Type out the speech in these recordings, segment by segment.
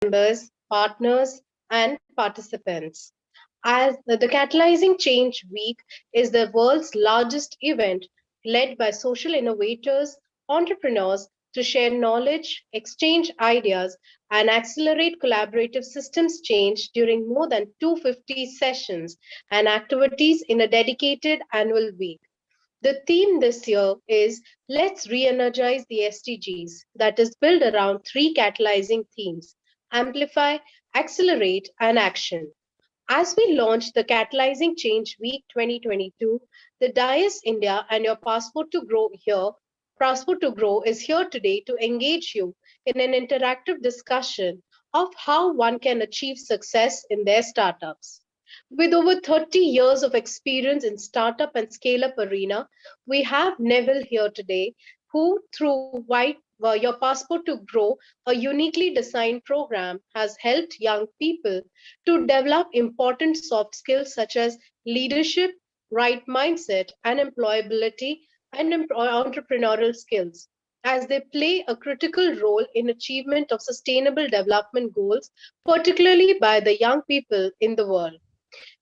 members, partners, and participants. As the Catalyzing Change Week is the world's largest event led by social innovators, entrepreneurs to share knowledge, exchange ideas, and accelerate collaborative systems change during more than 250 sessions and activities in a dedicated annual week. The theme this year is Let's Re-energize the SDGs, that is built around three catalyzing themes: amplify, accelerate, and action. As we launch the Catalyzing Change Week 2022, the DIAS India and your Passport to Grow is here today to engage you in an interactive discussion of how one can achieve success in their startups. With over 30 years of experience in startup and scale-up arena, we have Neville here today, who through Your Passport to Grow, a uniquely designed program, has helped young people to develop important soft skills such as leadership, right mindset, and employability and entrepreneurial skills, as they play a critical role in achievement of sustainable development goals, particularly by the young people in the world.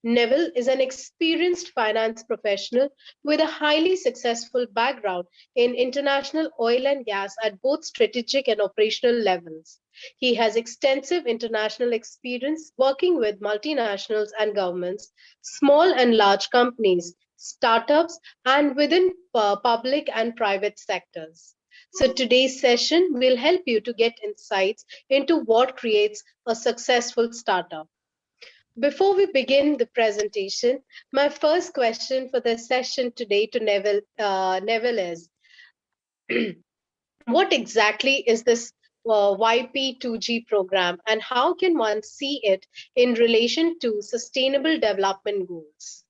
Neville is an experienced finance professional with a highly successful background in international oil and gas at both strategic and operational levels. He has extensive international experience working with multinationals and governments, small and large companies, startups, and within public and private sectors. So today's session will help you to get insights into what creates a successful startup. Before we begin the presentation, my first question for the session today to Neville is, what exactly is this YP2G program and how can one see it in relation to sustainable development goals?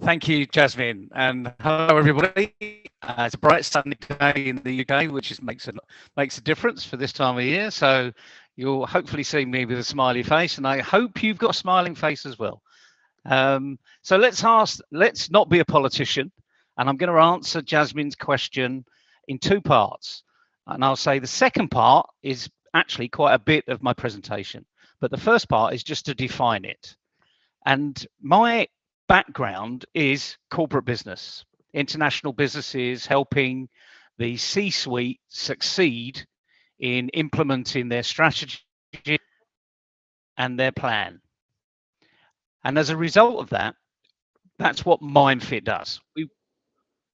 Thank you, Jasmine, and hello everybody. It's a bright sunny day in the UK, which makes a difference for this time of year. So you'll hopefully see me with a smiley face, and I hope you've got a smiling face as well. So let's not be a politician, and I'm going to answer Jasmine's question in two parts. And I'll say the second part is actually quite a bit of my presentation, but the first part is just to define it. And my background is corporate business, international businesses helping the C-suite succeed in implementing their strategy and their plan. And as a result of that, that's what MindFit does.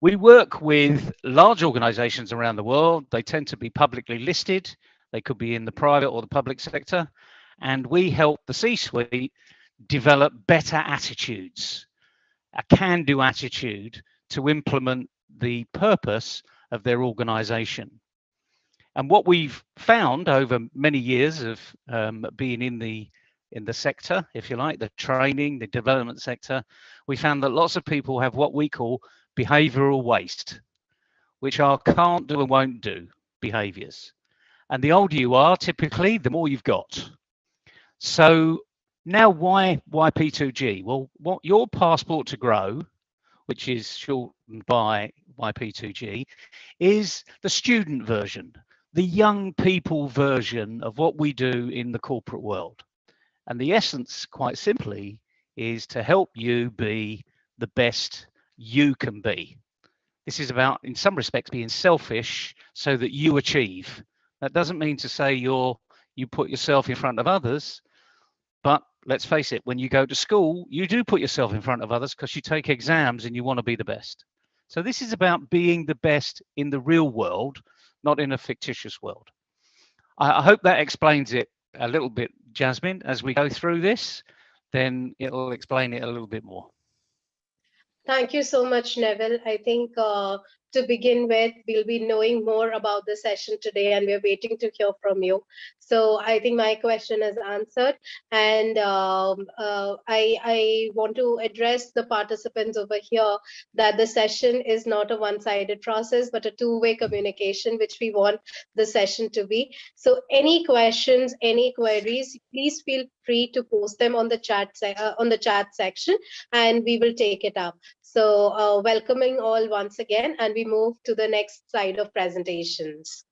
We work with large organizations around the world. They tend to be publicly listed. They could be in the private or the public sector. And we help the C-suite develop better attitudes, a can-do attitude to implement the purpose of their organization. And what we've found over many years of being in the sector, if you like, the training, the development sector, we found that lots of people have what we call behavioral waste, which are can't do and won't do behaviors. And the older you are, typically, the more you've got. So now why YP2G? Well, what Your Passport to Grow, which is shortened by YP2G, is the student version, the young people version of what we do in the corporate world. And the essence, quite simply, is to help you be the best you can be. This is about, in some respects, being selfish so that you achieve. That doesn't mean to say you put yourself in front of others, but let's face it, when you go to school, you do put yourself in front of others because you take exams and you want to be the best. So this is about being the best in the real world, not in a fictitious world. I hope that explains it a little bit, Jasmine. As we go through this, then it'll explain it a little bit more. Thank you so much, Neville. I think to begin with, we'll be knowing more about the session today and we're waiting to hear from you. So I think my question is answered. And I want to address the participants over here that the session is not a one-sided process, but a two-way communication, which we want the session to be. So any questions, any queries, please feel free to post them on the chat section and we will take it up. So welcoming all once again, and we move to the next side of presentations.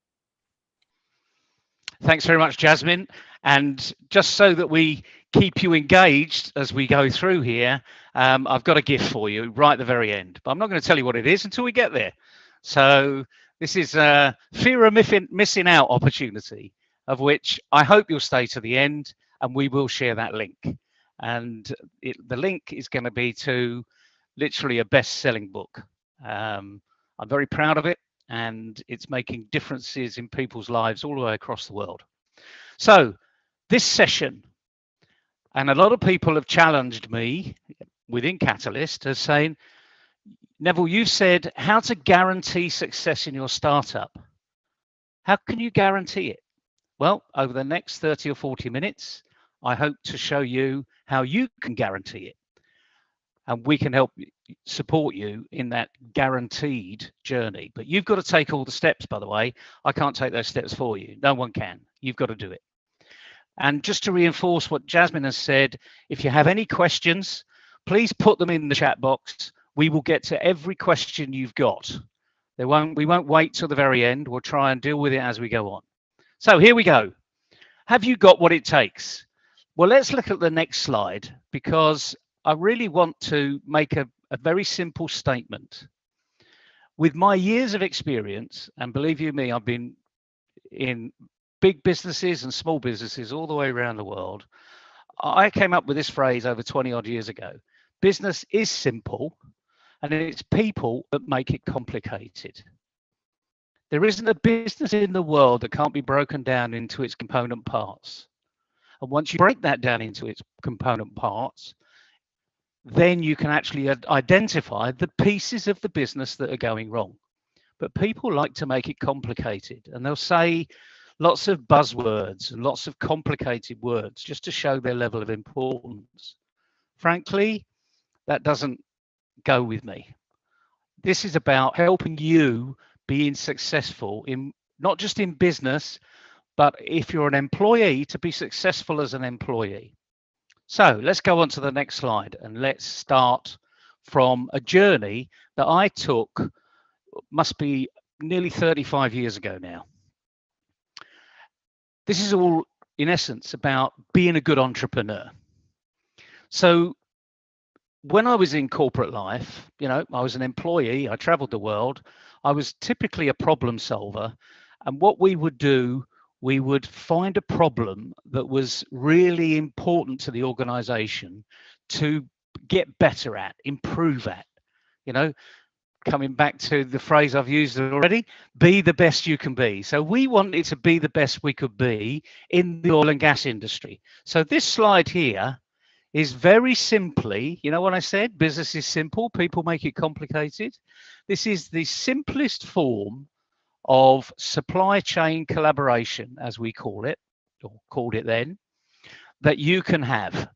Thanks very much, Jasmine. And just so that we keep you engaged as we go through here, I've got a gift for you right at the very end, but I'm not going to tell you what it is until we get there. So this is a fear of missing out opportunity, of which I hope you'll stay to the end, and we will share that link. And the link is going to be to literally a best-selling book. I'm very proud of it, and it's making differences in people's lives all the way across the world. So this session, and a lot of people have challenged me within Catalyst as saying, Neville, you've said how to guarantee success in your startup. How can you guarantee it? Well, over the next 30 or 40 minutes, I hope to show you how you can guarantee it. And we can help support you in that guaranteed journey. But you've got to take all the steps, by the way. I can't take those steps for you. No one can. You've got to do it. And just to reinforce what Jasmine has said, if you have any questions, please put them in the chat box. We will get to every question you've got. We won't wait till the very end. We'll try and deal with it as we go on. So here we go. Have you got what it takes? Well, let's look at the next slide, because I really want to make a very simple statement. With my years of experience, and believe you me, I've been in big businesses and small businesses all the way around the world. I came up with this phrase over 20 odd years ago. Business is simple, and it's people that make it complicated. There isn't a business in the world that can't be broken down into its component parts. And once you break that down into its component parts, then you can actually identify the pieces of the business that are going wrong. But people like to make it complicated, and they'll say lots of buzzwords and lots of complicated words just to show their level of importance. Frankly, that doesn't go with me. This is about helping you being successful in not just in business, but if you're an employee, to be successful as an employee. So let's go on to the next slide, and let's start from a journey that I took, must be nearly 35 years ago now. This is all, in essence, about being a good entrepreneur. So when I was in corporate life, I was an employee, I traveled the world, I was typically a problem solver. And what we would do, we would find a problem that was really important to the organization to get better at, improve at. Coming back to the phrase I've used already, be the best you can be. So we wanted to be the best we could be in the oil and gas industry. So this slide here is very simply, what I said, business is simple, people make it complicated. This is the simplest form of supply chain collaboration, as we call it, or called it then, that you can have.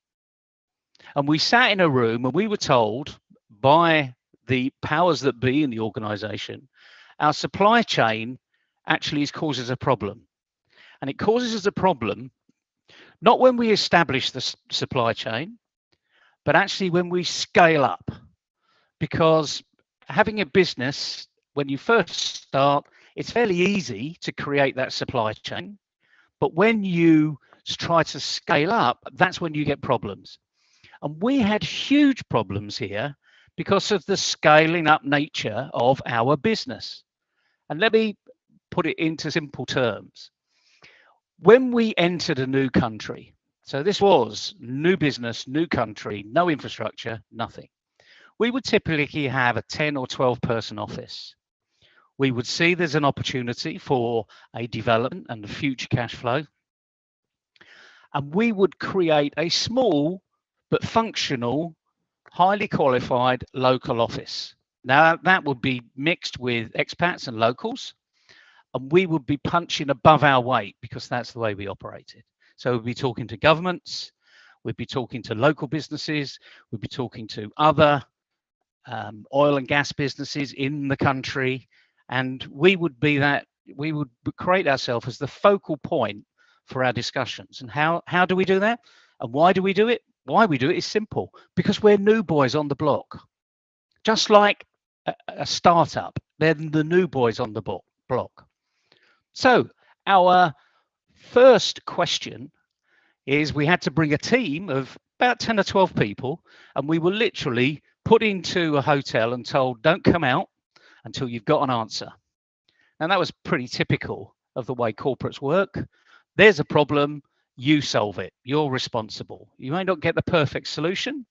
And we sat in a room and we were told by the powers that be in the organization, our supply chain actually causes a problem. And it causes us a problem not when we establish the supply chain, but actually when we scale up. Because having a business, when you first start, it's fairly easy to create that supply chain. But when you try to scale up, that's when you get problems. And we had huge problems here because of the scaling up nature of our business. And let me put it into simple terms. When we entered a new country, so this was new business, new country, no infrastructure, nothing. We would typically have a 10 or 12 person office. We would see there's an opportunity for a development and a future cash flow. And we would create a small but functional, highly qualified local office. Now that would be mixed with expats and locals, and we would be punching above our weight because that's the way we operated. So we'd be talking to governments, we'd be talking to local businesses, we'd be talking to other oil and gas businesses in the country, and we would create ourselves as the focal point for our discussions. And how do we do that? And why do we do it? Why we do it is simple, because we're new boys on the block. Just like a startup, they're the new boys on the block. So our first question is we had to bring a team of about 10 or 12 people, and we were literally put into a hotel and told, don't come out until you've got an answer. And that was pretty typical of the way corporates work. There's a problem, you solve it. You're responsible. You may not get the perfect solution,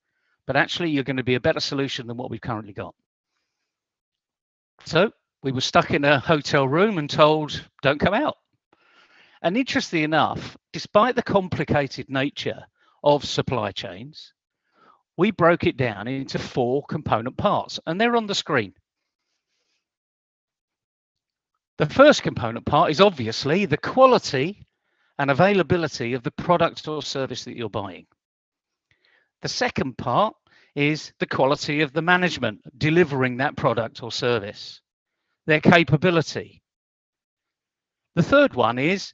but actually you're going to be a better solution than what we've currently got. So we were stuck in a hotel room and told, don't come out. And interestingly enough, despite the complicated nature of supply chains, we broke it down into 4 component parts, and they're on the screen. The first component part is obviously the quality and availability of the product or service that you're buying. The second part is the quality of the management delivering that product or service, their capability. The third one is,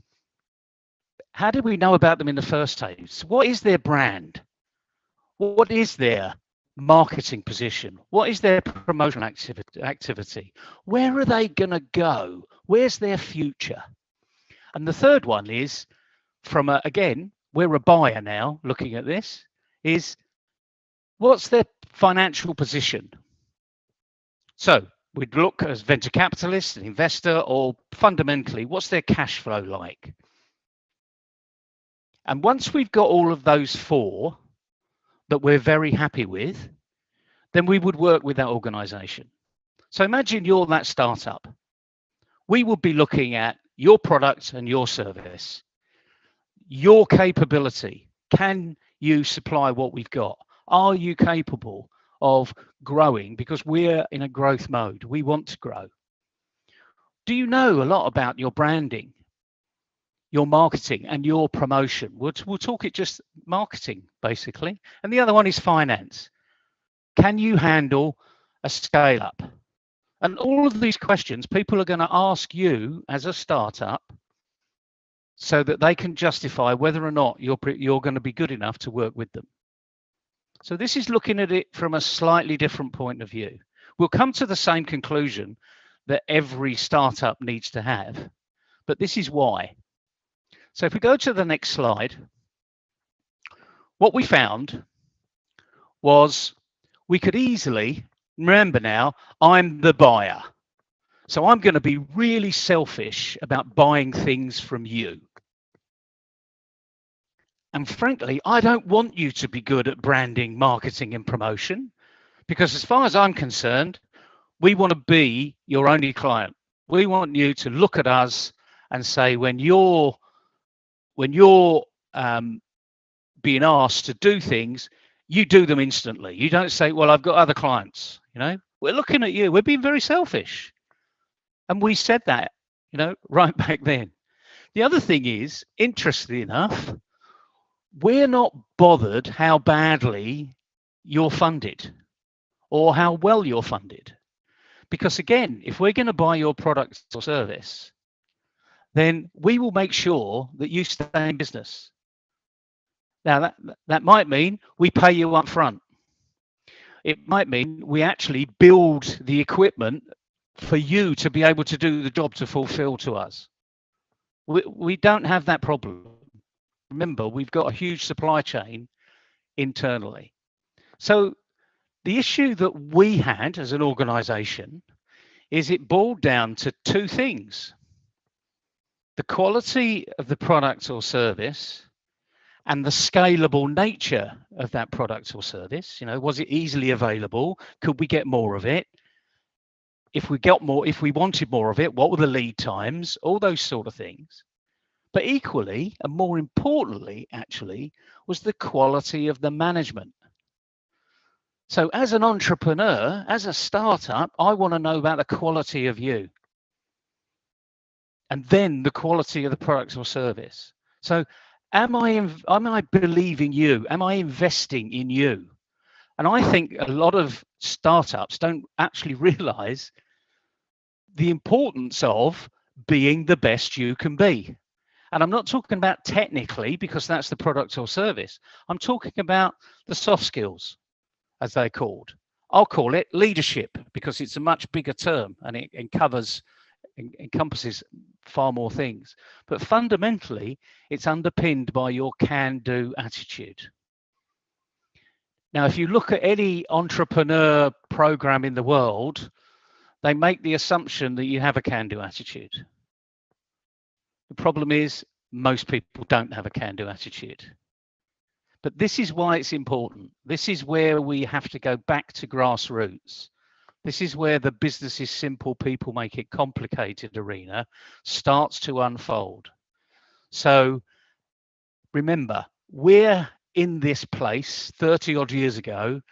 how did we know about them in the first place? What is their brand? What is their marketing position? What is their promotional activity? Where are they going to go? Where's their future? And the third one is, again, we're a buyer now looking at this, is what's their financial position? So we'd look as venture capitalist, an investor, or fundamentally, what's their cash flow like? And once we've got all of those 4 that we're very happy with, then we would work with that organization. So imagine you're that startup. We would be looking at your product and your service, your capability. Can you supply what we've got? Are you capable of growing? Because we're in a growth mode. We want to grow. Do you know a lot about your branding, your marketing, and your promotion? We'll talk it just marketing, basically. And the other one is finance. Can you handle a scale up? And all of these questions people are going to ask you as a startup so that they can justify whether or not you're going to be good enough to work with them. So this is looking at it from a slightly different point of view. We'll come to the same conclusion that every startup needs to have, but this is why. So if we go to the next slide, what we found was we could easily, remember now, I'm the buyer. So I'm going to be really selfish about buying things from you. And frankly, I don't want you to be good at branding, marketing, and promotion, because as far as I'm concerned, we want to be your only client. We want you to look at us and say, when you're being asked to do things, you do them instantly. You don't say, well, I've got other clients. We're looking at you. We're being very selfish. And we said that, right back then. The other thing is, interestingly enough, we're not bothered how badly you're funded or how well you're funded. Because again, if we're going to buy your product or service, then we will make sure that you stay in business. Now, that might mean we pay you up front. It might mean we actually build the equipment for you to be able to do the job to fulfill to us. We don't have that problem. Remember, we've got a huge supply chain internally. So the issue that we had as an organization is it boiled down to 2 things: the quality of the product or service and the scalable nature of that product or service. Was it easily available? Could we get more of it? If we wanted more of it, what were the lead times? All those sort of things. But equally, and more importantly, actually, was the quality of the management. So as an entrepreneur, as a startup, I want to know about the quality of you. And then the quality of the product or service. So am I believing you? Am I investing in you? And I think a lot of startups don't actually realize the importance of being the best you can be. And I'm not talking about technically, because that's the product or service. I'm talking about the soft skills, as they're called. I'll call it leadership, because it's a much bigger term and it covers encompasses far more things. But fundamentally, it's underpinned by your can-do attitude. Now, if you look at any entrepreneur program in the world, they make the assumption that you have a can-do attitude. The problem is most people don't have a can-do attitude. But this is why it's important. This is where we have to go back to grassroots. This is where the business is simple, people make it complicated arena starts to unfold. So remember, we're in this place 30 odd years ago.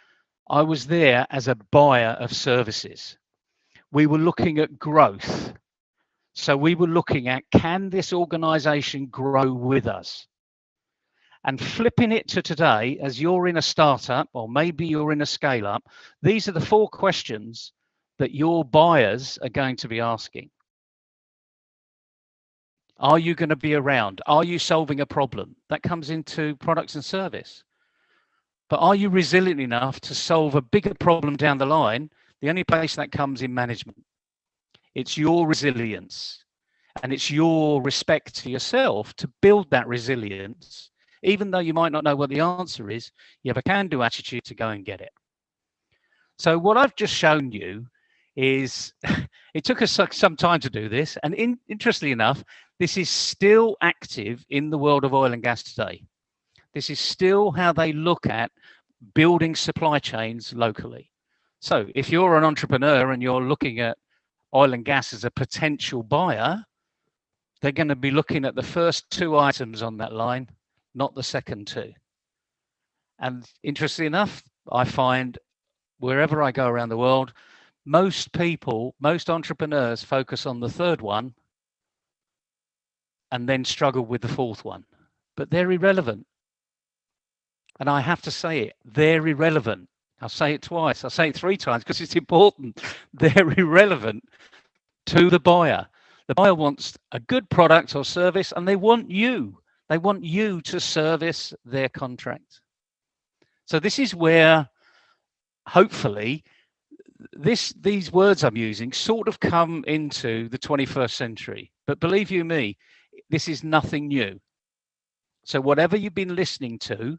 I was there as a buyer of services. We were looking at growth. So we were looking at, can this organization grow with us? And flipping it to today, as you're in a startup or maybe you're in a scale up, these are the 4 questions that your buyers are going to be asking. Are you going to be around? Are you solving a problem? That comes into products and service. But are you resilient enough to solve a bigger problem down the line? The only place that comes in management. It's your resilience and it's your respect to yourself to build that resilience. Even though you might not know what the answer is, you have a can-do attitude to go and get it. So what I've just shown you is, it took us some time to do this. And interestingly enough, this is still active in the world of oil and gas today. This is still how they look at building supply chains locally. So if you're an entrepreneur and you're looking at oil and gas as a potential buyer, they're going to be looking at the first 2 items on that line, not the second 2. And interestingly enough, I find wherever I go around the world, most people, most entrepreneurs focus on the 3rd one and then struggle with the 4th one. But they're irrelevant. And I have to say it, they're irrelevant. I'll say it twice, I'll say it 3 times because it's important. They're irrelevant to the buyer. The buyer wants a good product or service and they want you. They want you to service their contract. So this is where, hopefully, these words I'm using sort of come into the 21st century. But believe you me, this is nothing new. So whatever you've been listening to,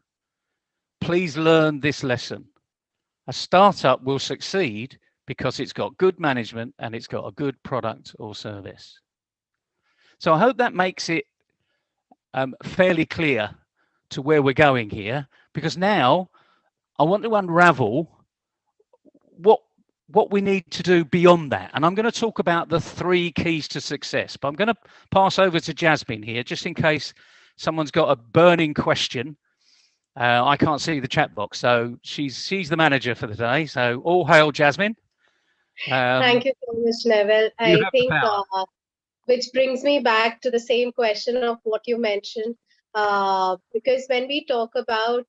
please learn this lesson. A startup will succeed because it's got good management and it's got a good product or service. So I hope that makes it fairly clear to where we're going here, because now I want to unravel what we need to do beyond that. And I'm going to talk about the 3 keys to success, but I'm going to pass over to Jasmine here, just in case someone's got a burning question. I can't see the chat box, so she's the manager for the day. So all hail, Jasmine. Thank you so much, Neville. I think which brings me back to the same question of what you mentioned. Because when we talk about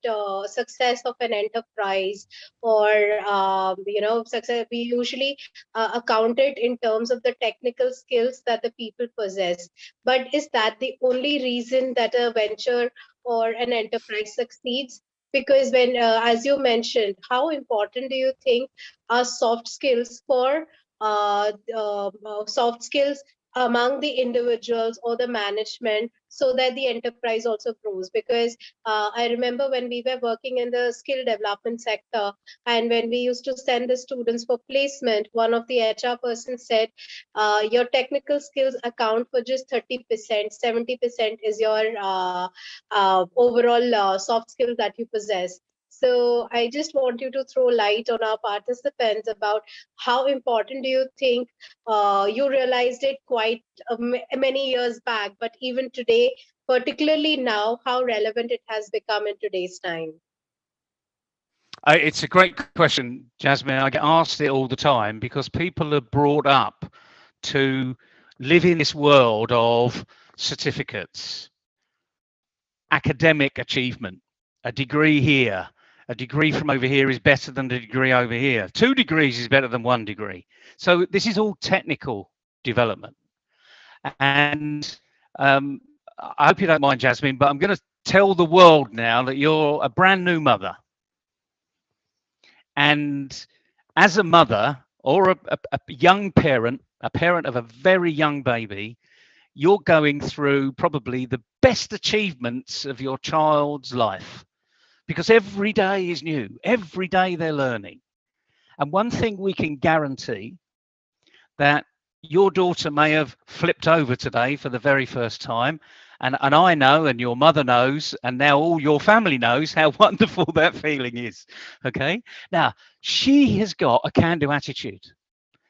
success of an enterprise or success, we usually account it in terms of the technical skills that the people possess. But is that the only reason that a venture or an enterprise succeeds? Because when, as you mentioned, how important do you think are soft skills for soft skills among the individuals or the management, so that the enterprise also grows? Because I remember when we were working in the skill development sector, and when we used to send the students for placement, one of the HR persons said, your technical skills account for just 30%, 70% is your overall soft skill that you possess. So I just want you to throw light on our participants about how important do you think you realized it quite many years back, but even today, particularly now, how relevant it has become in today's time? It's a great question, Jasmine. I get asked it all the time because people are brought up to live in this world of certificates, academic achievement, a degree here, a degree from over here is better than the degree over here. 2 degrees is better than 1 degree. So this is all technical development. And I hope you don't mind, Jasmine, but I'm going to tell the world now that you're a brand new mother. And as a mother or a young parent a parent of a very young baby, you're going through probably the best achievements of your child's life, because every day is new. Every day they're learning. And one thing we can guarantee, that your daughter may have flipped over today for the very first time. And I know, and your mother knows, and now all your family knows how wonderful that feeling is. Okay. Now, she has got a can-do attitude.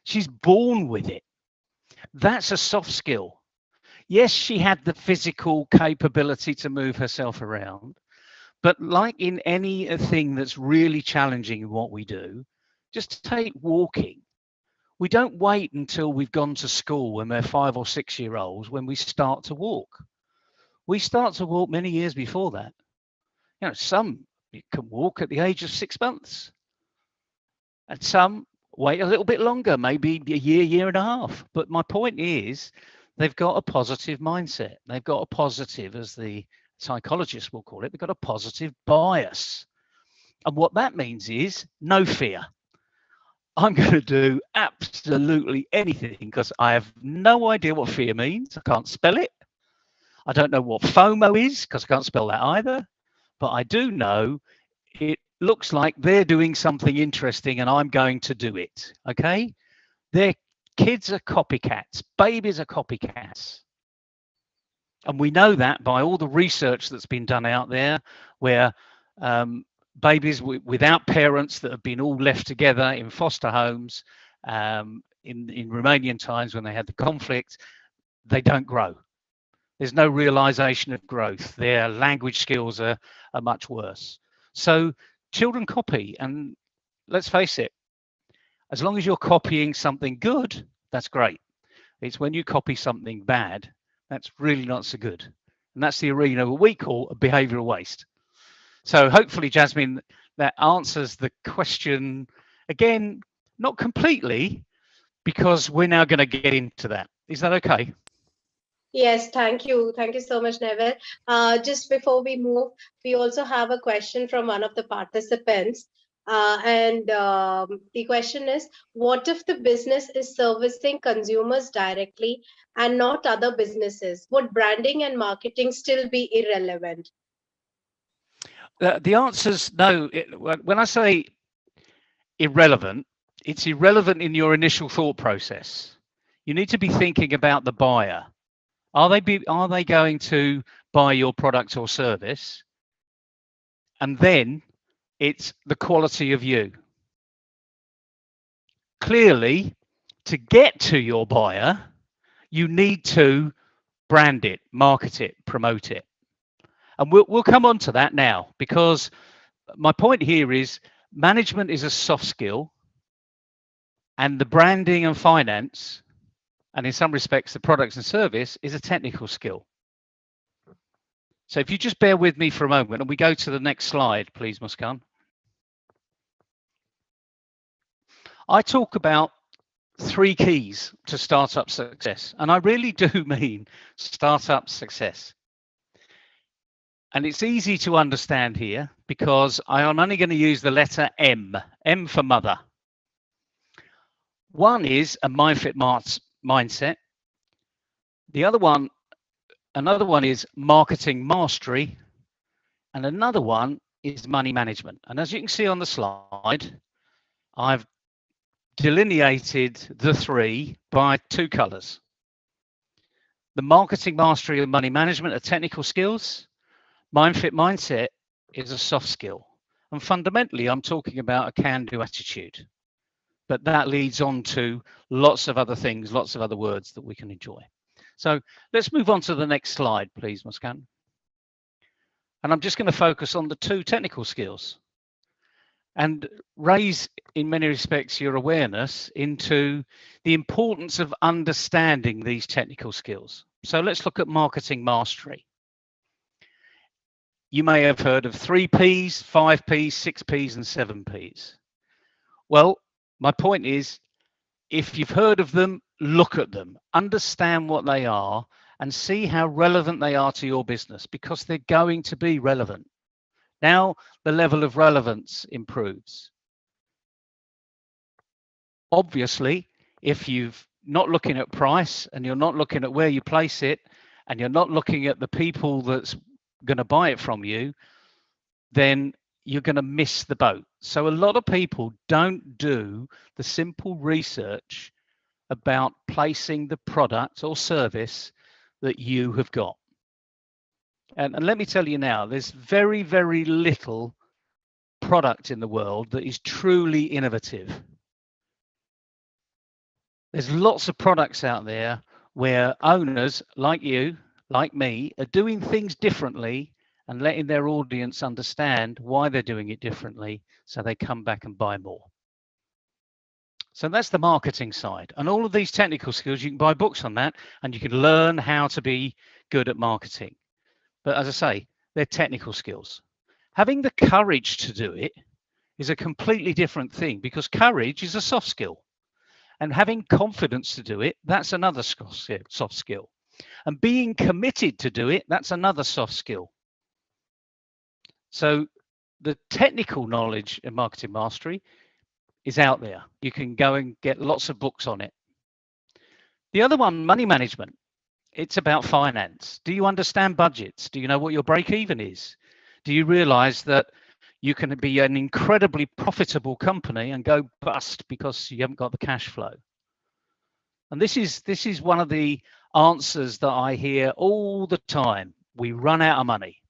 She's born with it. That's a soft skill. Yes, she had the physical capability to move herself around, but like in anything that's really challenging in what we do, just take walking. We don't wait until we've gone to school when we're 5 or 6 year olds when we start to walk. We start to walk many years before that. You know, some can walk at the age of 6 months, and some wait a little bit longer, maybe a year, year and a half. But my point is, they've got a positive mindset. They've got a positive, as the psychologists will call it, they've got a positive bias. And what that means is no fear. I'm going to do absolutely anything because I have no idea what fear means. I can't spell it. I don't know what FOMO is because I can't spell that either. But I do know it looks like they're doing something interesting and I'm going to do it. Okay? Their kids are copycats. Babies are copycats. And we know that by all the research that's been done out there, where babies without parents that have been all left together in foster homes in Romanian times when they had the conflict, they don't grow. There's no realization of growth. Their language skills are much worse. So children copy, and let's face it, as long as you're copying something good, that's great. It's when you copy something bad, that's really not so good. And that's the arena we call a behavioral waste. So hopefully, Jasmine, that answers the question. Again, not completely, because we're now going to get into that. Is that okay? Yes, thank you. Thank you so much, Neville. Just before we move, we also have a question from one of the participants. The question is, what if the business is servicing consumers directly and not other businesses? Would branding and marketing still be irrelevant? The answer's no. When I say irrelevant, it's irrelevant in your initial thought process. You need to be thinking about the buyer. Are they going to buy your product or service? And then it's the quality of you. Clearly, to get to your buyer, you need to brand it, market it, promote it. And we'll come on to that now, because my point here is management is a soft skill, and the branding and finance, and in some respects the products and service, is a technical skill. So if you just bear with me for a moment and we go to the next slide, please, Muskan. I talk about 3 keys to startup success, and I really do mean startup success. And it's easy to understand here because I am only going to use the letter M for mother. One is a mindfit mindset. Another one is marketing mastery, and another one is money management. And as you can see on the slide, I've delineated the 3 by 2 colors. The marketing mastery and money management are technical skills. Mindfit mindset is a soft skill. And fundamentally, I'm talking about a can-do attitude. But that leads on to lots of other things, lots of other words that we can enjoy. So let's move on to the next slide, please, Muskan. And I'm just going to focus on the 2 technical skills and raise, in many respects, your awareness into the importance of understanding these technical skills. So let's look at marketing mastery. You may have heard of 3 Ps, 5 Ps, 6 Ps, and 7 Ps. Well, my point is, if you've heard of them, look at them, understand what they are, and see how relevant they are to your business, because they're going to be relevant. Now, the level of relevance improves. Obviously, if you've not looking at price, and you're not looking at where you place it, and you're not looking at the people that's going to buy it from you, then you're going to miss the boat. So a lot of people don't do the simple research about placing the product or service that you have got. And let me tell you now, there's very, very little product in the world that is truly innovative. There's lots of products out there where owners like you, like me, are doing things differently and letting their audience understand why they're doing it differently, so they come back and buy more. So that's the marketing side. And all of these technical skills, you can buy books on that, and you can learn how to be good at marketing. But as I say, they're technical skills. Having the courage to do it is a completely different thing, because courage is a soft skill. And having confidence to do it, that's another soft skill. And being committed to do it, that's another soft skill. So the technical knowledge of marketing mastery is out there. You can go and get lots of books on it. The other one, money management. It's about finance. Do you understand budgets? Do you know what your break even is? Do you realize that you can be an incredibly profitable company and go bust because you haven't got the cash flow? And this is one of the answers that I hear all the time. We run out of money.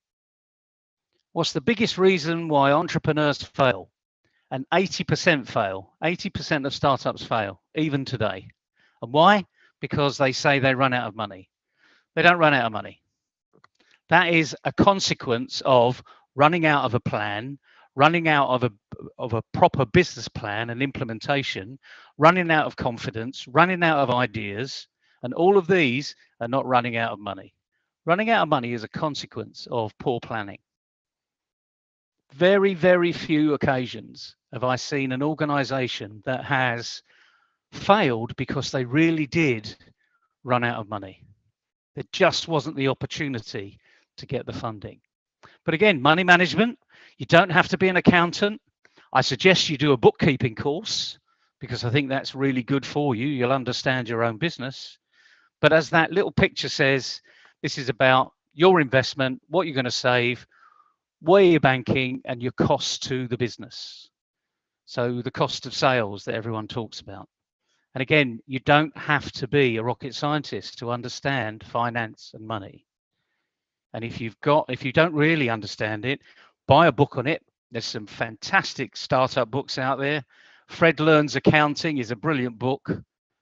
What's the biggest reason why entrepreneurs fail? And 80% fail. 80% of startups fail, even today. And why? Because they say they run out of money. They don't run out of money. That is a consequence of running out of a plan, running out of a proper business plan and implementation, running out of confidence, running out of ideas, and all of these are not running out of money. Running out of money is a consequence of poor planning. Very, very few occasions have I seen an organization that has failed because they really did run out of money. There just wasn't the opportunity to get the funding. But again, money management, you don't have to be an accountant. I suggest you do a bookkeeping course, because I think that's really good for you. You'll understand your own business. But as that little picture says, this is about your investment, what you're going to save, where you're banking, and your costs to the business. So the cost of sales that everyone talks about. And again, you don't have to be a rocket scientist to understand finance and money. And if you don't really understand it, buy a book on it. There's some fantastic startup books out there. Fred Learns Accounting is a brilliant book.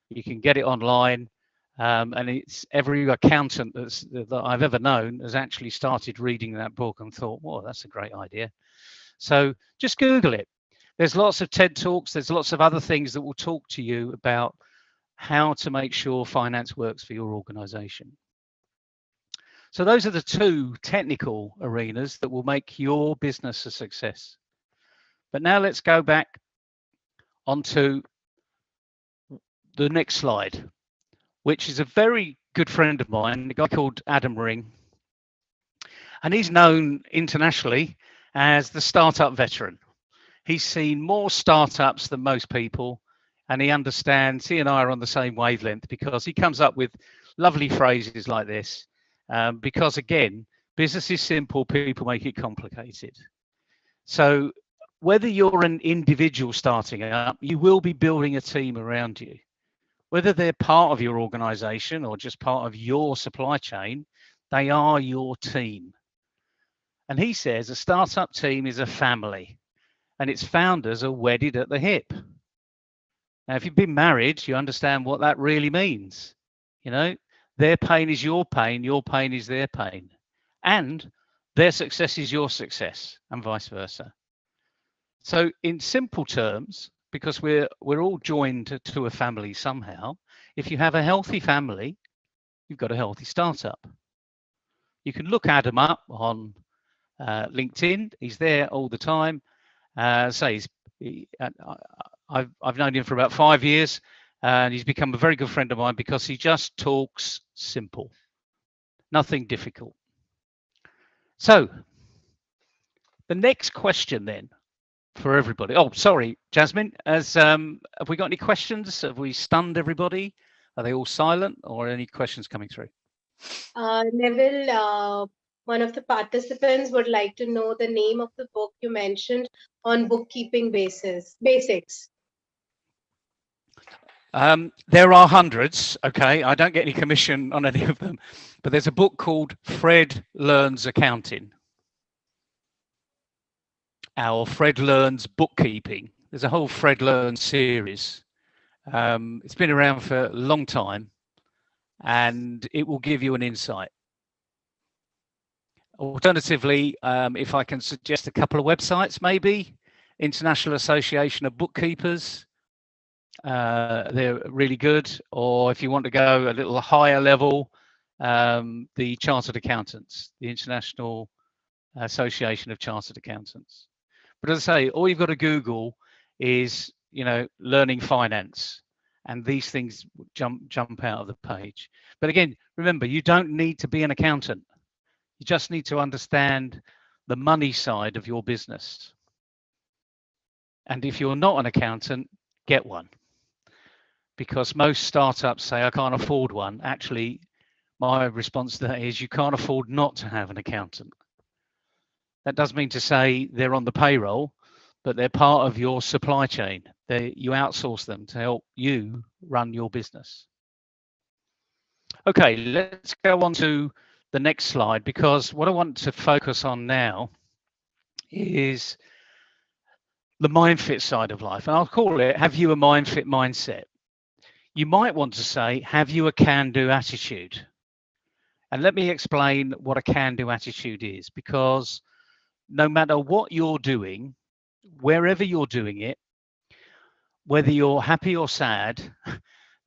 You can get it online. And it's every accountant that I've ever known has actually started reading that book and thought, "Whoa, that's a great idea." So just Google it. There's lots of TED Talks. There's lots of other things that will talk to you about how to make sure finance works for your organization. So those are the two technical arenas that will make your business a success. But now let's go back onto the next slide, which is a very good friend of mine, a guy called Adam Ring. And he's known internationally as the startup veteran. He's seen more startups than most people, and he understands, he and I are on the same wavelength, because he comes up with lovely phrases like this. Because again, business is simple, people make it complicated. So whether you're an individual starting up, you will be building a team around you. Whether they're part of your organization or just part of your supply chain, they are your team. And he says a startup team is a family, and its founders are wedded at the hip. Now, if you've been married, you understand what that really means. You know, their pain is your pain is their pain. And their success is your success, and vice versa. So in simple terms, because we're all joined to a family somehow, if you have a healthy family, you've got a healthy startup. You can look Adam up on LinkedIn. He's there all the time. I've known him for about 5 years, and he's become a very good friend of mine because he just talks simple, nothing difficult. So the next question then for everybody. Oh, sorry, Jasmine, have we got any questions? Have we stunned everybody? Are they all silent or any questions coming through? Neville, one of the participants would like to know the name of the book you mentioned on bookkeeping basics. There are hundreds, okay? I don't get any commission on any of them, but there's a book called Fred Learns Accounting. Our Fred Learns Bookkeeping. There's a whole Fred Learns series. It's been around for a long time, and it will give you an insight. Alternatively, if I can suggest a couple of websites, maybe International Association of Bookkeepers, they're really good. Or if you want to go a little higher level, the Chartered Accountants, the International Association of Chartered Accountants. But as I say, all you've got to Google is, learning finance, and these things jump out of the page. But again, remember, you don't need to be an accountant. You just need to understand the money side of your business. And if you're not an accountant, get one. Because most startups say, I can't afford one. Actually, my response to that is you can't afford not to have an accountant. That doesn't mean to say they're on the payroll, but they're part of your supply chain. You outsource them to help you run your business. Okay, let's go on to the next slide, because what I want to focus on now is the mindfit side of life. And I'll call it, have you a mindfit mindset? You might want to say, have you a can-do attitude? And let me explain what a can-do attitude is, because no matter what you're doing, wherever you're doing it, whether you're happy or sad,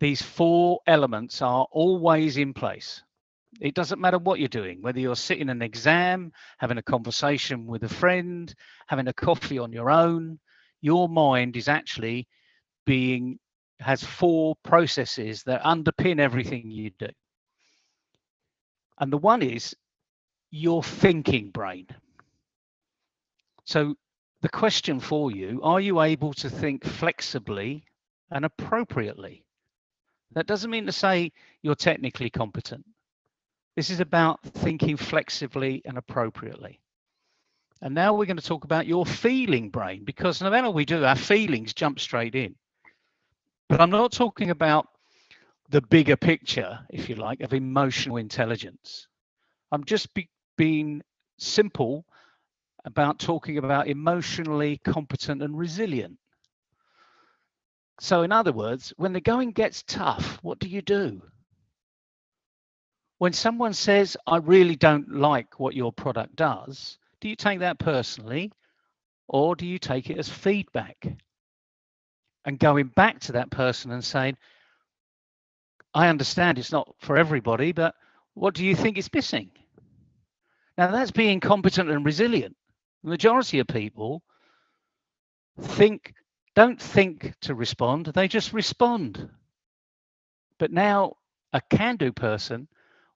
these 4 elements are always in place. It doesn't matter what you're doing, whether you're sitting an exam, having a conversation with a friend, having a coffee on your own, your mind is actually has 4 processes that underpin everything you do. And the one is your thinking brain. So the question for you, are you able to think flexibly and appropriately? That doesn't mean to say you're technically competent. This is about thinking flexibly and appropriately. And now we're going to talk about your feeling brain, because no matter what we do, our feelings jump straight in. But I'm not talking about the bigger picture, if you like, of emotional intelligence. I'm just being simple about talking about emotionally competent and resilient. So in other words, when the going gets tough, what do you do? When someone says, I really don't like what your product does, do you take that personally, or do you take it as feedback? And going back to that person and saying, I understand it's not for everybody, but what do you think is missing? Now that's being competent and resilient. The majority of people don't think to respond, they just respond. But now a can-do person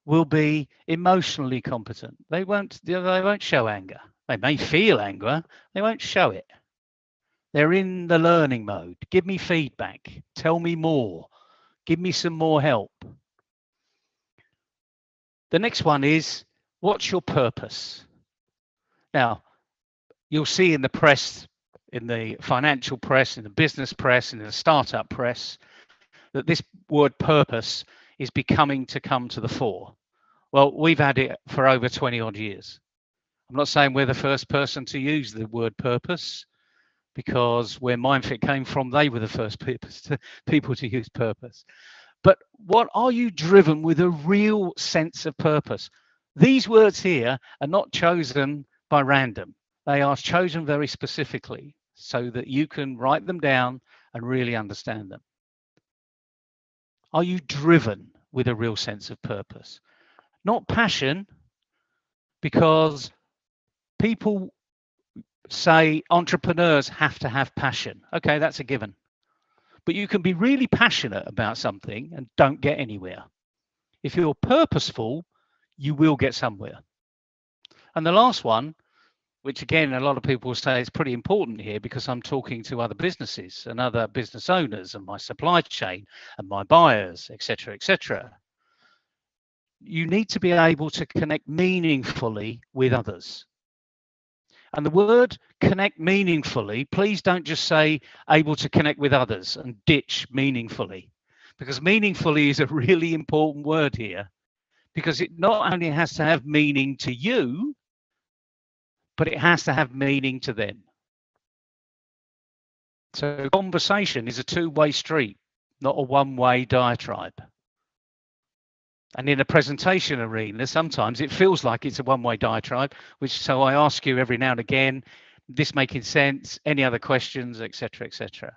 will be emotionally competent. They won't show anger. They may feel anger, they won't show it. They're in the learning mode. Give me feedback, tell me more, give me some more help. The next one is, what's your purpose? Now, you'll see in the press, in the financial press, in the business press, in the startup press, that this word purpose is becoming to come to the fore. Well, we've had it for over 20 odd years. I'm not saying we're the first person to use the word purpose, because where Mindfit came from, they were the first people to use purpose. But what are you driven with a real sense of purpose? These words here are not chosen by random. They are chosen very specifically so that you can write them down and really understand them. Are you driven with a real sense of purpose? Not passion, because people say entrepreneurs have to have passion. Okay, that's a given. But you can be really passionate about something and don't get anywhere. If you're purposeful, you will get somewhere. And the last one, which again, a lot of people say is pretty important here because I'm talking to other businesses and other business owners and my supply chain and my buyers, etc., etc. You need to be able to connect meaningfully with others. And the word connect meaningfully, please don't just say able to connect with others and ditch meaningfully, because meaningfully is a really important word here, because it not only has to have meaning to you, but it has to have meaning to them. So conversation is a two-way street, not a one-way diatribe. And in a presentation arena, sometimes it feels like it's a one-way diatribe, so I ask you every now and again, this making sense, any other questions, etc., etc.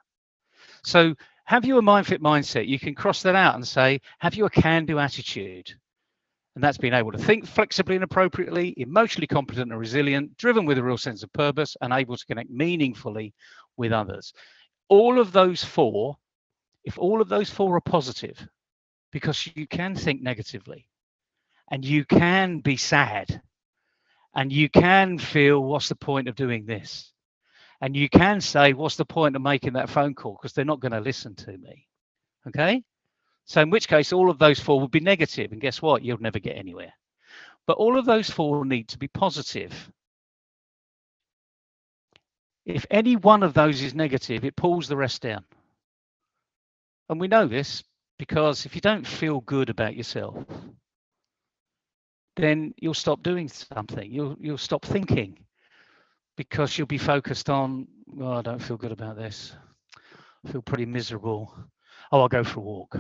So have you a mind-fit mindset? You can cross that out and say, have you a can-do attitude? And that's being able to think flexibly and appropriately, emotionally competent and resilient, driven with a real sense of purpose, and able to connect meaningfully with others. All of those four, if all of those four are positive, because you can think negatively and you can be sad and you can feel, what's the point of doing this? And you can say, what's the point of making that phone call? Because they're not going to listen to me. Okay? So in which case, all of those four would be negative. And guess what? You'll never get anywhere. But all of those four need to be positive. If any one of those is negative, it pulls the rest down. And we know this because if you don't feel good about yourself, then you'll stop doing something. You'll stop thinking because you'll be focused on, well, I don't feel good about this. I feel pretty miserable. Oh, I'll go for a walk.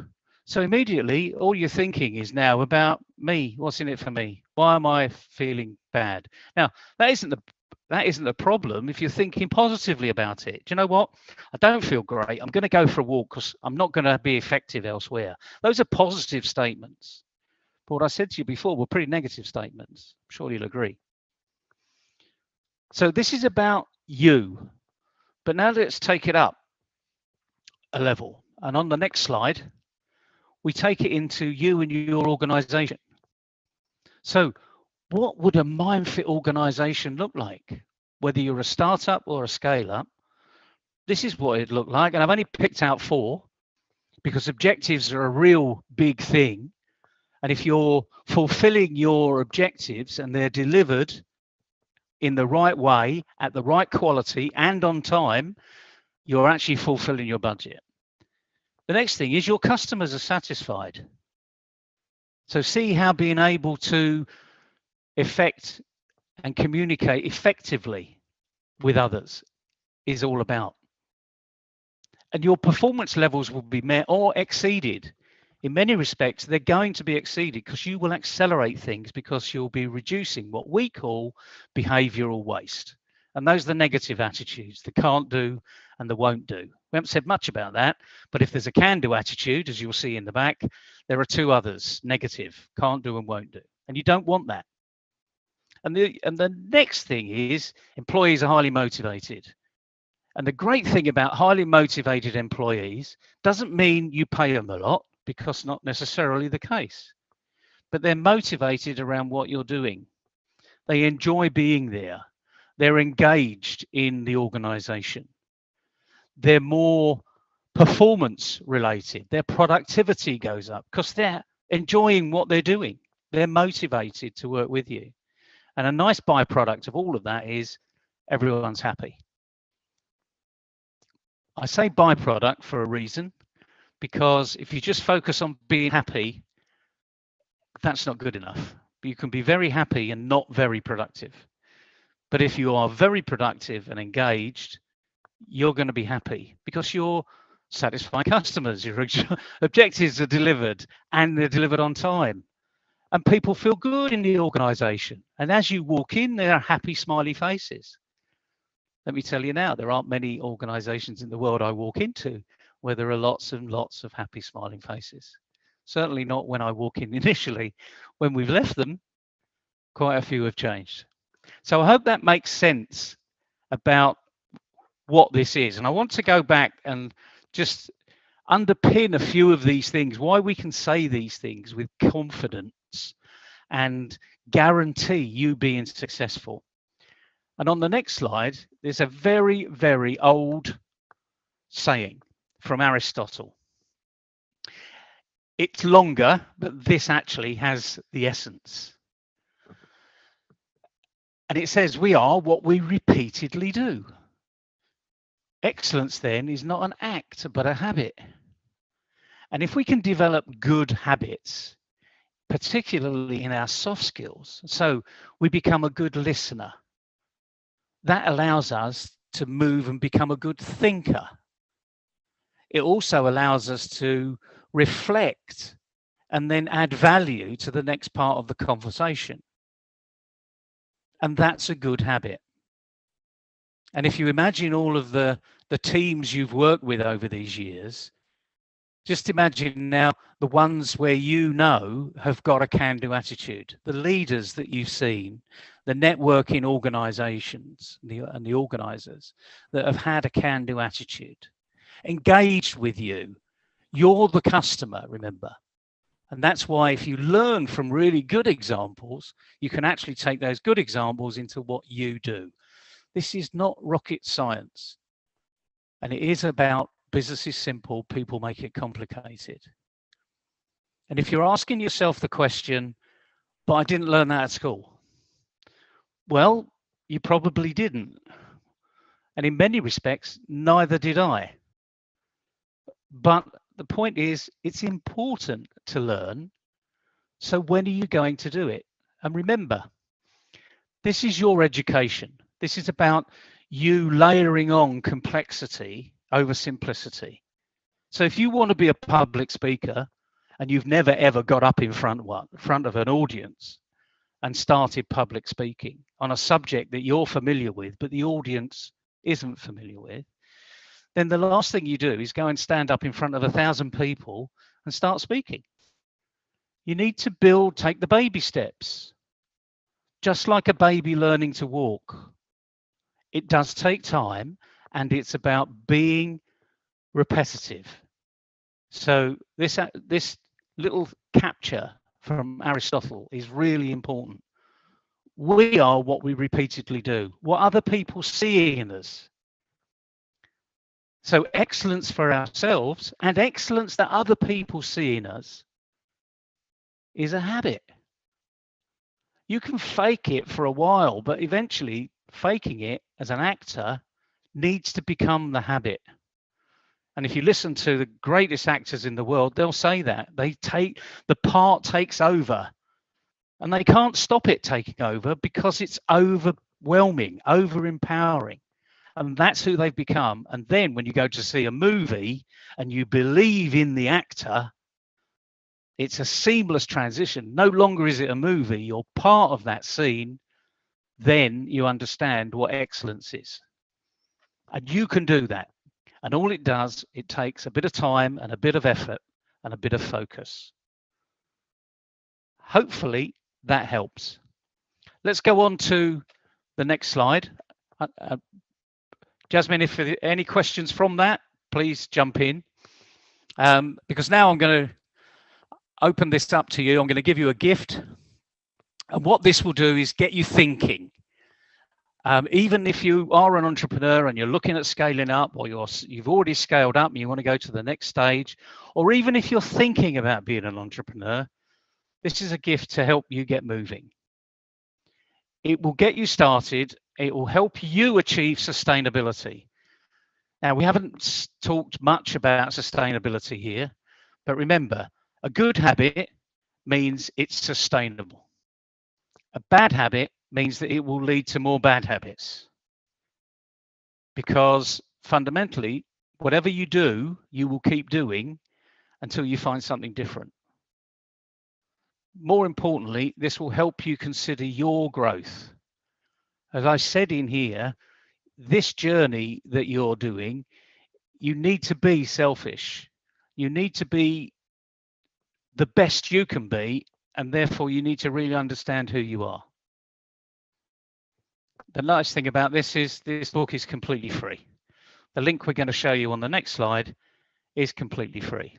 So immediately, all you're thinking is now about me. What's in it for me? Why am I feeling bad? Now, that isn't the problem if you're thinking positively about it. Do you know what? I don't feel great. I'm going to go for a walk because I'm not going to be effective elsewhere. Those are positive statements. But what I said to you before were pretty negative statements. I'm sure you'll agree. So this is about you. But now let's take it up a level. And on the next slide, we take it into you and your organization. So what would a mind-fit organization look like? Whether you're a startup or a scale-up, this is what it looked like. And I've only picked out four because objectives are a real big thing. And if you're fulfilling your objectives and they're delivered in the right way, at the right quality and on time, you're actually fulfilling your budget. The next thing is your customers are satisfied. So see how being able to effect and communicate effectively with others is all about. And your performance levels will be met or exceeded. In many respects, they're going to be exceeded because you will accelerate things because you'll be reducing what we call behavioral waste. And those are the negative attitudes, the can't do and the won't do. We haven't said much about that, but if there's a can do attitude, as you'll see in the back, there are two others, negative, can't do and won't do. And you don't want that. And the next thing is employees are highly motivated. And the great thing about highly motivated employees doesn't mean you pay them a lot, because not necessarily the case. But they're motivated around what you're doing. They enjoy being there. They're engaged in the organization. They're more performance related. Their productivity goes up because they're enjoying what they're doing. They're motivated to work with you. And a nice byproduct of all of that is everyone's happy. I say byproduct for a reason, because if you just focus on being happy, that's not good enough. You can be very happy and not very productive. But if you are very productive and engaged, you're going to be happy because you're satisfying customers. Your objectives are delivered and they're delivered on time. And people feel good in the organization. And as you walk in, there are happy, smiley faces. Let me tell you now, there aren't many organizations in the world I walk into where there are lots and lots of happy, smiling faces. Certainly not when I walk in initially. When we've left them, quite a few have changed. So I hope that makes sense about what this is. And I want to go back and just underpin a few of these things, why we can say these things with confidence and guarantee you being successful. And on the next slide, there's a very, very old saying from Aristotle. It's longer, but this actually has the essence. And it says, we are what we repeatedly do. Excellence then is not an act, but a habit. And if we can develop good habits, particularly in our soft skills, so we become a good listener, that allows us to move and become a good thinker. It also allows us to reflect and then add value to the next part of the conversation. And that's a good habit. And if you imagine all of the teams you've worked with over these years, just imagine now the ones where you know have got a can-do attitude, the leaders that you've seen, the networking organizations and the organizers that have had a can-do attitude, engaged with you. You're the customer, remember. And that's why if you learn from really good examples, you can actually take those good examples into what you do. This is not rocket science. And it is about business is simple, people make it complicated. And if you're asking yourself the question, but I didn't learn that at school. Well, you probably didn't. And in many respects, neither did I. But the point is, it's important to learn. So when are you going to do it? And remember, this is your education. This is about you layering on complexity over simplicity. So if you want to be a public speaker and you've never ever got up in front of an audience and started public speaking on a subject that you're familiar with, but the audience isn't familiar with, then the last thing you do is go and stand up in front of 1,000 people and start speaking. You need to take the baby steps, just like a baby learning to walk. It does take time, and it's about being repetitive. So this little capture from Aristotle is really important. We are what we repeatedly do, what other people see in us. So excellence for ourselves and excellence that other people see in us is a habit. You can fake it for a while, but eventually faking it as an actor needs to become the habit. And if you listen to the greatest actors in the world, they'll say that the part takes over, and they can't stop it taking over because it's overwhelming, over-empowering. And that's who they've become. And then when you go to see a movie and you believe in the actor, it's a seamless transition. No longer is it a movie, you're part of that scene. Then you understand what excellence is. And you can do that. And all it does, it takes a bit of time and a bit of effort and a bit of focus. Hopefully that helps. Let's go on to the next slide. Jasmine, if there are any questions from that, please jump in. Because now I'm going to open this up to you. I'm going to give you a gift. And what this will do is get you thinking. Even if you are an entrepreneur and you're looking at scaling up, or you've already scaled up and you want to go to the next stage, or even if you're thinking about being an entrepreneur, this is a gift to help you get moving. It will get you started. It will help you achieve sustainability. Now, we haven't talked much about sustainability here, but remember, a good habit means it's sustainable. A bad habit means that it will lead to more bad habits. Because fundamentally, whatever you do, you will keep doing until you find something different. More importantly, this will help you consider your growth. As I said in here, this journey that you're doing, you need to be selfish. You need to be the best you can be, and therefore you need to really understand who you are. The nice thing about this is this book is completely free. The link we're going to show you on the next slide is completely free.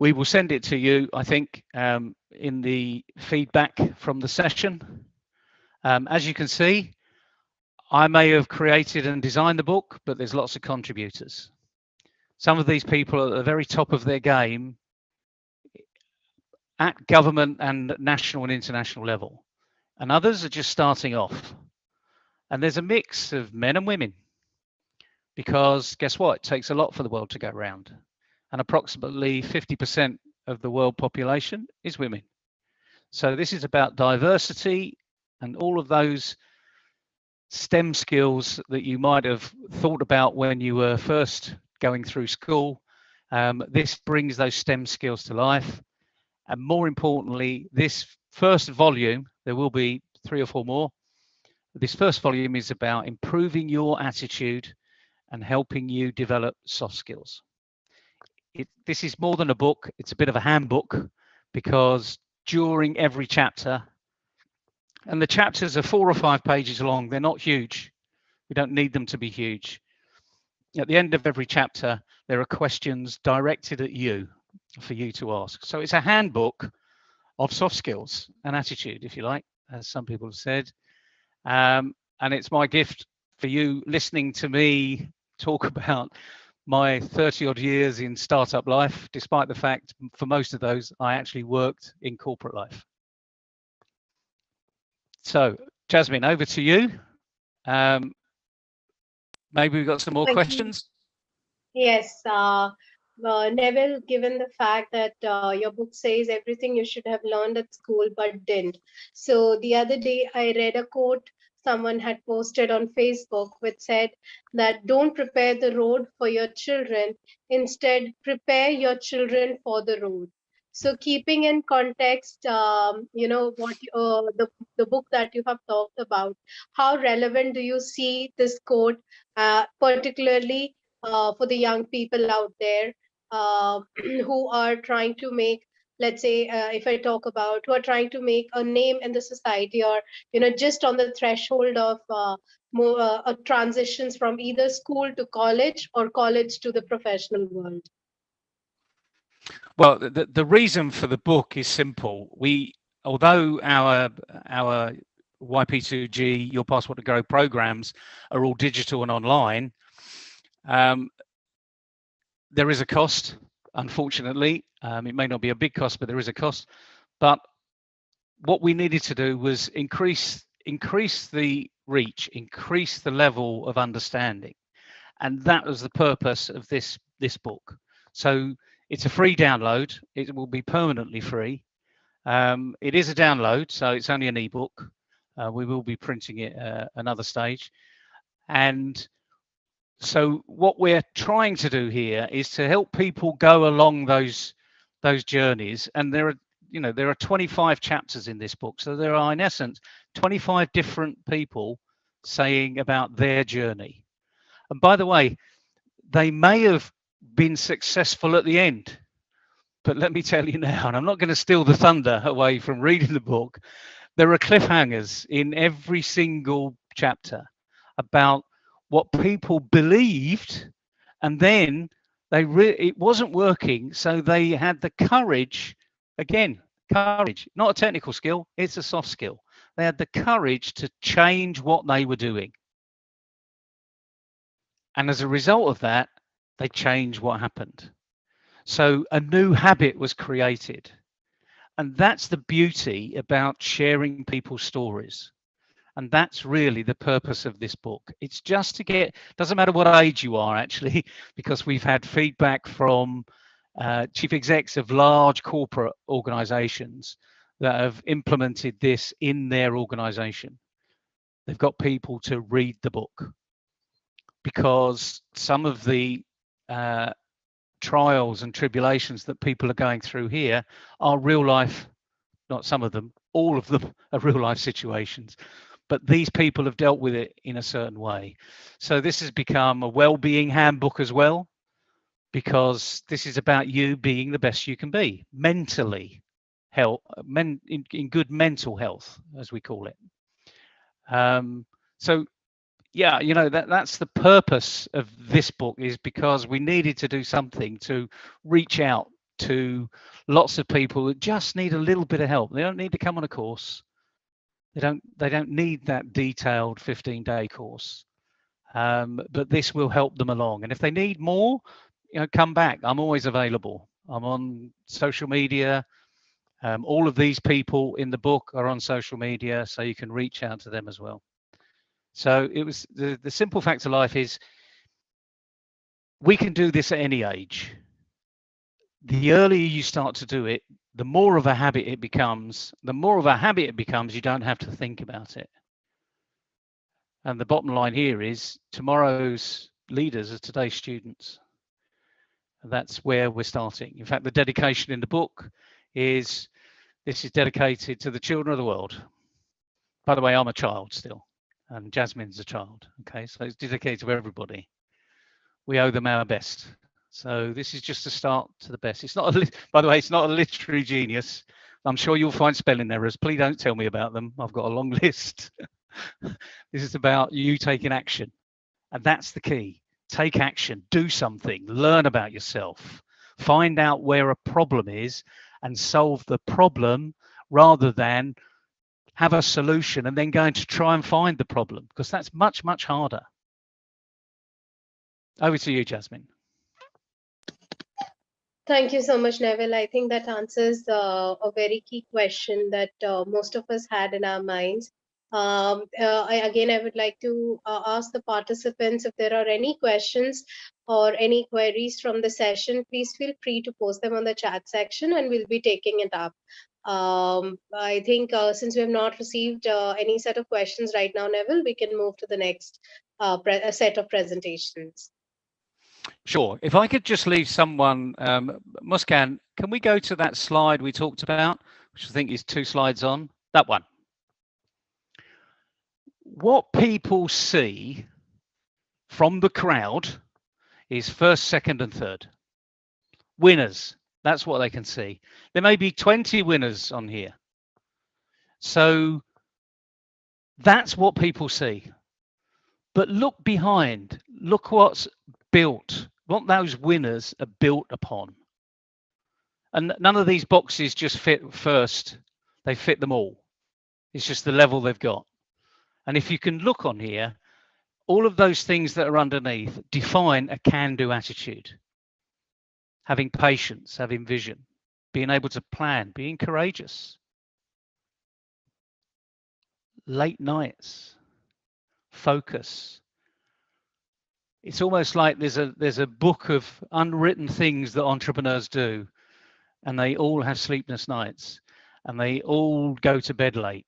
We will send it to you, I think, in the feedback from the session. As you can see, I may have created and designed the book, but there's lots of contributors. Some of these people are at the very top of their game at government and national and international level, and others are just starting off. And there's a mix of men and women, because guess what? It takes a lot for the world to go round, and approximately 50% of the world population is women. So this is about diversity and all of those STEM skills that you might have thought about when you were first going through school. This brings those STEM skills to life. And more importantly, this first volume, there will be 3 or 4 more. This first volume is about improving your attitude and helping you develop soft skills. This is more than a book, it's a bit of a handbook, because during every chapter, and the chapters are 4 or 5 pages long, they're not huge. We don't need them to be huge. At the end of every chapter, there are questions directed at you for you to ask. So it's a handbook of soft skills and attitude, if you like, as some people have said. And it's my gift for you listening to me talk about my 30 odd years in startup life, despite the fact for most of those, I actually worked in corporate life. So, Jasmine, over to you. Maybe we've got some more questions. Yes, Neville, given the fact that your book says everything you should have learned at school but didn't. So the other day I read a quote someone had posted on Facebook which said that don't prepare the road for your children, instead prepare your children for the road. So keeping in context, what the book that you have talked about, how relevant do you see this quote, particularly for the young people out there who are trying to make, let's say, if I talk about who are trying to make a name in the society, or just on the threshold of transitions from either school to college or college to the professional world? Well, the reason for the book is simple. Although our YP2G, Your Passport to Grow programs are all digital and online, there is a cost, unfortunately. It may not be a big cost, but there is a cost. But what we needed to do was increase the reach, increase the level of understanding. And that was the purpose of this book. So it's a free download. It will be permanently free. It is a download, so it's only an ebook. We will be printing it another stage. And so what we're trying to do here is to help people go along those journeys. And there are 25 chapters in this book. So there are, in essence, 25 different people saying about their journey. And by the way, they may have been successful at the end. But let me tell you now, and I'm not going to steal the thunder away from reading the book, there are cliffhangers in every single chapter about what people believed, and then it wasn't working, so they had the courage, again, courage, not a technical skill, it's a soft skill. They had the courage to change what they were doing. And as a result of that, they changed what happened. So a new habit was created. And that's the beauty about sharing people's stories. And that's really the purpose of this book. It's just to doesn't matter what age you are, actually, because we've had feedback from chief execs of large corporate organizations that have implemented this in their organization. They've got people to read the book, because some of the trials and tribulations that people are going through here are real life, not some of them, all of them are real life situations. But these people have dealt with it in a certain way. So this has become a well-being handbook as well, because this is about you being the best you can be, mentally, in good mental health, as we call it. So yeah, that's the purpose of this book, is because we needed to do something to reach out to lots of people that just need a little bit of help. They don't need to come on a course. They don't need that detailed 15-day course. But this will help them along. And if they need more, come back. I'm always available. I'm on social media. All of these people in the book are on social media, so you can reach out to them as well. So it was the simple fact of life is we can do this at any age. The earlier you start to do it, the more of a habit it becomes. The more of a habit it becomes, you don't have to think about it. And the bottom line here is tomorrow's leaders are today's students. And that's where we're starting. In fact, the dedication in the book is, this is dedicated to the children of the world. By the way, I'm a child still, and Jasmine's a child. Okay, so it's dedicated to everybody. We owe them our best. So this is just a start to the best. It's not, by the way, it's not a literary genius. I'm sure you'll find spelling errors. Please don't tell me about them. I've got a long list. This is about you taking action. And that's the key. Take action, do something, learn about yourself, find out where a problem is and solve the problem rather than have a solution and then going to try and find the problem, because that's much, much harder. Over to you, Jasmine. Thank you so much, Neville. I think that answers a very key question that most of us had in our minds. I would like to ask the participants if there are any questions or any queries from the session. Please feel free to post them on the chat section and we'll be taking it up. I think since we have not received any set of questions right now, Neville, we can move to the next set of presentations. Sure. If I could just leave someone, Muskan, can we go to that slide we talked about, which I think is 2 slides on? That one. What people see from the crowd is first, second, and third. Winners. That's what they can see. There may be 20 winners on here. So that's what people see. But look behind. Look what's built, what those winners are built upon. And none of these boxes just fit first. They fit them all. It's just the level they've got. And if you can look on here, all of those things that are underneath define a can-do attitude. Having patience, having vision, being able to plan, being courageous. Late nights, focus. It's almost like there's a book of unwritten things that entrepreneurs do, and they all have sleepless nights, and they all go to bed late,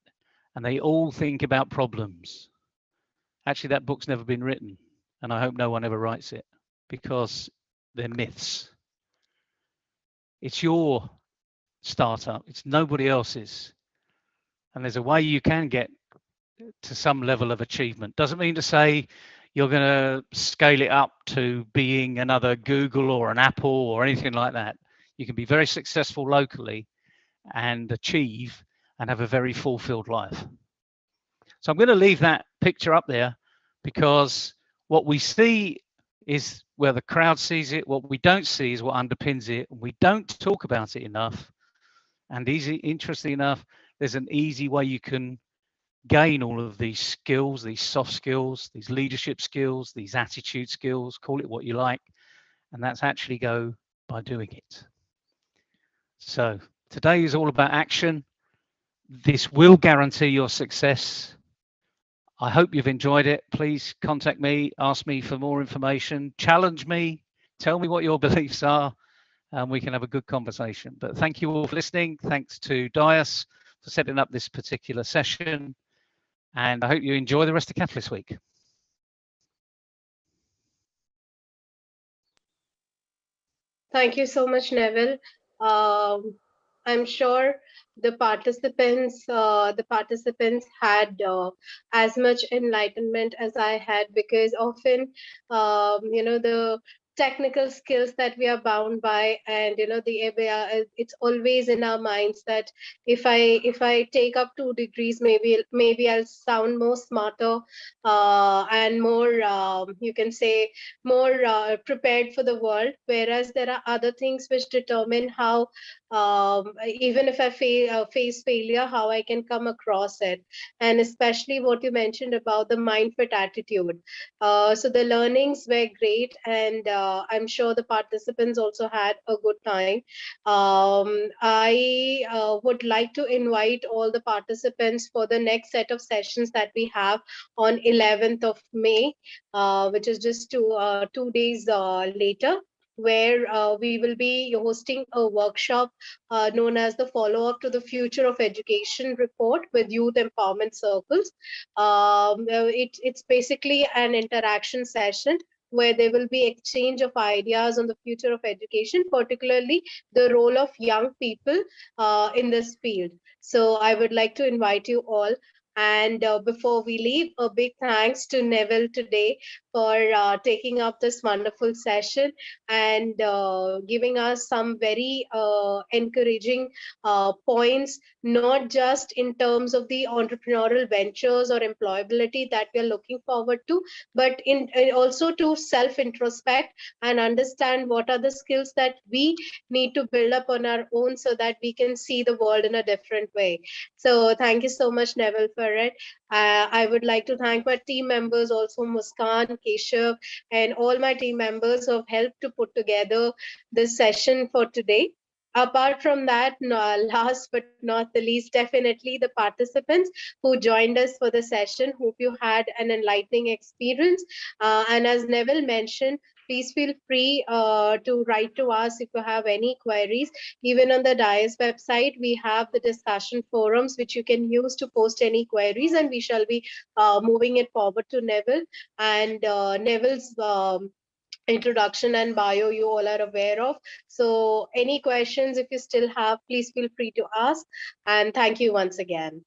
and they all think about problems. Actually, that book's never been written, and I hope no one ever writes it, because they're myths. It's your startup, it's nobody else's. And there's a way you can get to some level of achievement. Doesn't mean to say you're going to scale it up to being another Google or an Apple or anything like that. You can be very successful locally and achieve and have a very fulfilled life. So I'm going to leave that picture up there, because what we see is where the crowd sees it. What we don't see is what underpins it. We don't talk about it enough. And interestingly enough, there's an easy way you can gain all of these skills, these soft skills, these leadership skills, these attitude skills, call it what you like. And that's actually go by doing it. So today is all about action. This will guarantee your success. I hope you've enjoyed it. Please contact me, ask me for more information, challenge me, tell me what your beliefs are, and we can have a good conversation. But thank you all for listening. Thanks to Dias for setting up this particular session. And I hope you enjoy the rest of Catalyst Week. Thank you so much, Neville. I'm sure the participants had as much enlightenment as I had, because often, the technical skills that we are bound by, and it's always in our minds that if I take up 2 degrees, maybe I'll sound more smarter, and more, you can say, more prepared for the world, whereas there are other things which determine how, even if I face failure, how I can come across it. And especially what you mentioned about the mind fit attitude. So the learnings were great, and I'm sure the participants also had a good time. I would like to invite all the participants for the next set of sessions that we have on 11th of May, which is just 2 days later, where we will be hosting a workshop known as the follow up to the Future of Education report with youth empowerment circles. It's basically an interaction session where there will be exchange of ideas on the future of education, particularly the role of young people in this field. So I would like to invite you all. And before we leave, a big thanks to Neville today for taking up this wonderful session and giving us some very encouraging points, not just in terms of the entrepreneurial ventures or employability that we are looking forward to, but also to self introspect and understand what are the skills that we need to build up on our own so that we can see the world in a different way. So thank you so much, Neville, for it. I would like to thank my team members also, Muskan, Keshav, and all my team members who have helped to put together this session for today. Apart from that, last but not the least, definitely the participants who joined us for the session. Hope you had an enlightening experience. And as Neville mentioned, please feel free to write to us if you have any queries. Even on the DIAS website, we have the discussion forums which you can use to post any queries, and we shall be moving it forward to Neville. And Neville's introduction and bio you all are aware of. So any questions, if you still have, please feel free to ask. And thank you once again.